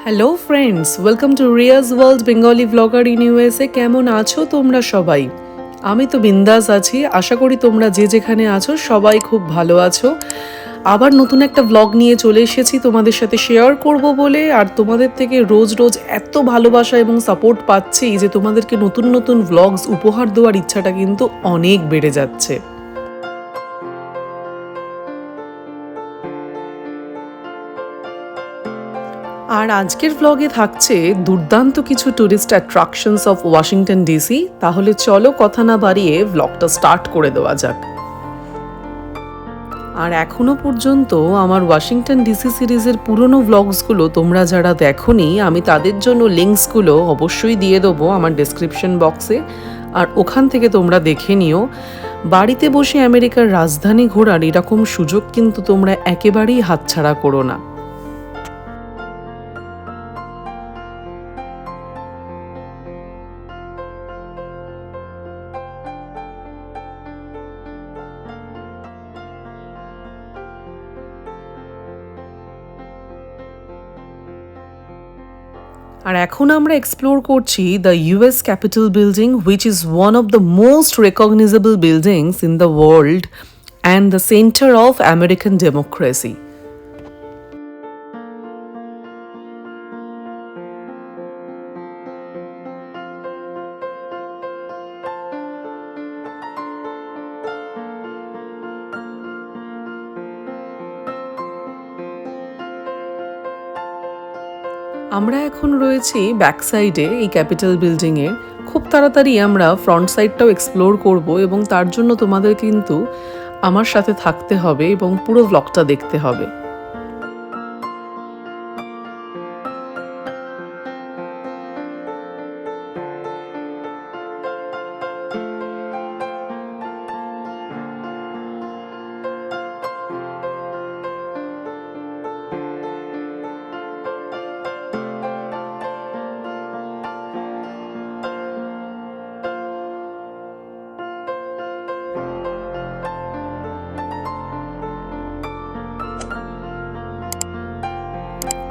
Hello friends, welcome to Riaz world Bengali blogger in USA. কেমন আছো তোমরা সবাই? আমি তো বিন্দাস আছি। আশা করি তোমরা যে যেখানে আছো সবাই খুব ভালো আছো। আবার নতুন একটা ব্লগ নিয়ে চলে এসেছি তোমাদের সাথে শেয়ার করব বলে। আর তোমাদের থেকে রোজ রোজ এত ভালোবাসা এবং সাপোর্ট পাচ্ছি যে তোমাদেরকে নতুন নতুন ব্লগস উপহার দেওয়ার ইচ্ছাটা কিন্তু অনেক বেড়ে যাচ্ছে। আর আজকের ব্লগে থাকছে দুর্দান্ত কিছু tourist attractions of Washington DC. তাহলে চলো কথা না বাড়িয়ে ব্লগটা স্টার্ট করে দেওয়া যাক। আর এখনো পর্যন্ত আমার ওয়াশিংটন ডিসি সিরিজের পুরনো ব্লগসগুলো তোমরা যারা দেখোনি, আমি তাদের জন্য লিঙ্কসগুলো অবশ্যই দিয়ে দেবো আমার ডেসক্রিপশন বক্সে। আর ওখান থেকে তোমরা দেখে নিও। বাড়িতে বসে আমেরিকার রাজধানী ঘোরার এরকম সুযোগ কিন্তু তোমরা একেবারেই হাতছাড়া করো না। আর এখন আমরা এক্সপ্লোর করছি the US capitol building, which is one of the most recognisable buildings in the world and the centre of American democracy. আমরা এখন রয়েছি ব্যাক সাইডে এই ক্যাপিটাল বিল্ডিংয়ের। খুব তাড়াতাড়ি আমরা ফ্রন্ট সাইডটাও এক্সপ্লোর করব এবং তার জন্য তোমাদের কিন্তু আমার সাথে থাকতে হবে এবং পুরো ব্লগটা দেখতে হবে।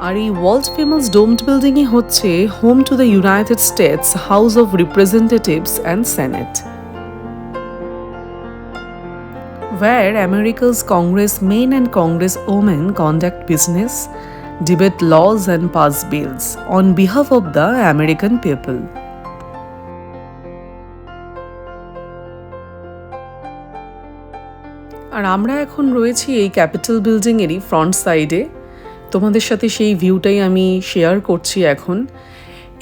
আর এই ওয়ার্ল্ড ফেমাস ডোমড বিল্ডিংই হচ্ছে home to the United states house of representatives and senate, where America's congressmen and congresswomen conduct business, debate laws, and pass bills on behalf of the American people. আর আমরা এখন রয়েছি এই ক্যাপিটাল বিল্ডিংয়েরই ফ্রন্ট সাইডে। তোমাদের সাথে সেই ভিউটাই আমি শেয়ার করছি এখন।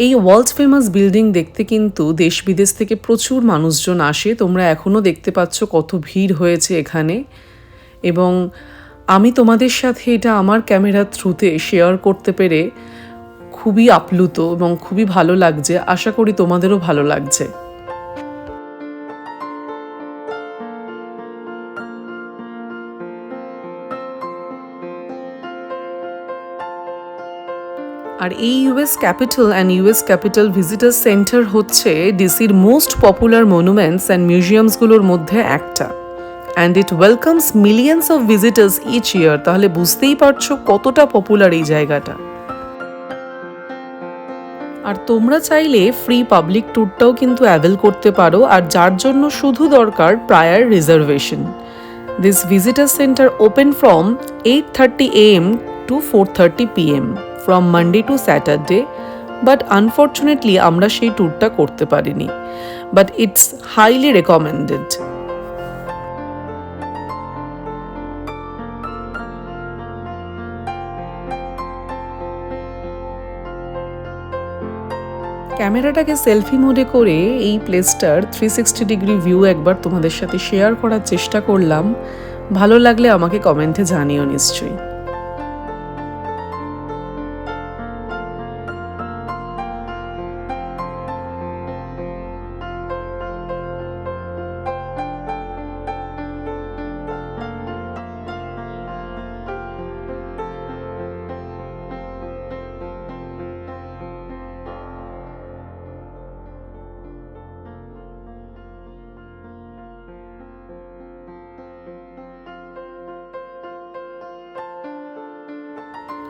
এই ওয়ার্ল্ড ফেমাস বিল্ডিং দেখতে কিন্তু দেশ বিদেশ থেকে প্রচুর মানুষজন আসে। তোমরা এখনও দেখতে পাচ্ছ কত ভিড় হয়েছে এখানে। এবং আমি তোমাদের সাথে এটা আমার ক্যামেরার থ্রুতে শেয়ার করতে পেরে খুবই আপ্লুত এবং খুবই ভালো লাগছে। আশা করি তোমাদেরও ভালো লাগছে। আর এই US capital and US capital visitor center হচ্ছে ডিসির মোস্ট পপুলার মনুমেন্টস অ্যান্ড মিউজিয়ামসগুলোর মধ্যে একটা। And it welcomes millions of visitors each year. তাহলে বুঝতেই পারছো কতটা পপুলার এই জায়গাটা। আর তোমরা চাইলে ফ্রি পাবলিক ট্যুরটাও কিন্তু অ্যাভেল করতে পারো, আর যার জন্য শুধু দরকার prior reservation. This visitor centre open from 8:30 AM to 4:30 PM from Monday to Saturday, but unfortunately আমরা সেই ট্যুরটা করতে পারিনি, but it's highly recommended. ক্যামেরাটাকে সেলফি মোডে করে এই প্লেসটার 360 ডিগ্রি ভিউ একবার তোমাদের সাথে শেয়ার করার চেষ্টা করলাম। ভালো লাগলে আমাকে কমেন্টে জানিও নিশ্চয়ই।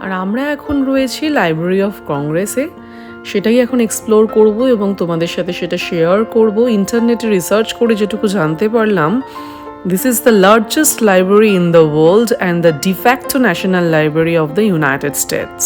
আর আমরা এখন রয়েছি লাইব্রেরি অফ কংগ্রেসে, সেটাই এখন এক্সপ্লোর করব এবং তোমাদের সাথে সেটা শেয়ার করব। ইন্টারনেটে রিসার্চ করে যেটুকু জানতে পারলাম, this is the largest library in the world and the de facto national library of the United States.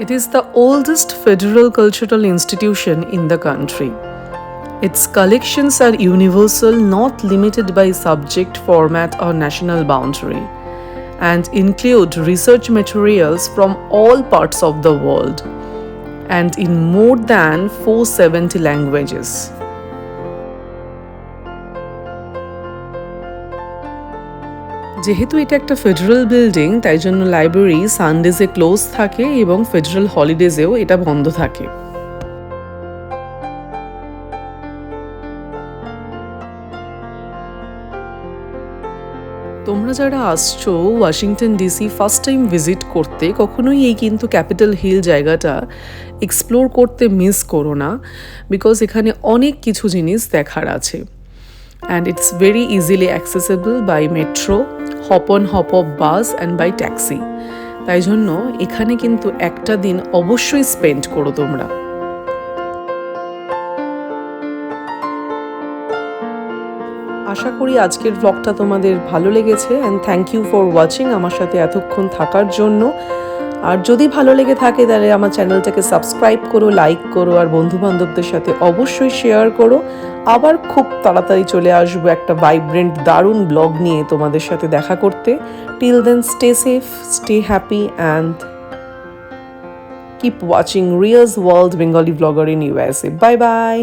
It is the oldest federal cultural institution in the country. Its collections are universal, not limited by subject, format, or national boundary, and include research materials from all parts of the world and in more than 470 languages. যেহেতু এটা একটা federal building, তাই জন্য library সানডেজে close থাকে এবং federal হলিডেজেও এটা বন্ধ থাকে। তোমরা যারা আসছো Washington DC first time visit করতে, কখনোই এই কিন্তু ক্যাপিটাল হিল জায়গাটা এক্সপ্লোর করতে মিস করো না, বিকজ এখানে অনেক কিছু জিনিস দেখার আছে। And it's very easily accessible by metro, hop on hop off bus and by taxi. তাই জন্য এখানে কিন্তু একটা দিন অবশ্যই স্পেন্ড করো তোমরা। আশা করি আজকের ব্লগটা তোমাদের ভালো লেগেছে, and thank you for watching, আমার সাথে এতক্ষণ থাকার জন্য। আর যদি ভালো লেগে থাকে তাহলে আমার চ্যানেলটাকে সাবস্ক্রাইব করো, লাইক করো, আর বন্ধুবান্ধবদের সাথে অবশ্যই শেয়ার করো। আবার খুব তাড়াতাড়ি চলে আসবো একটা ভাইব্রেন্ট দারুণ ব্লগ নিয়ে তোমাদের সাথে দেখা করতে। Till then stay safe, stay happy and keep watching Riaz world Bengali blogger in USA. Bye by.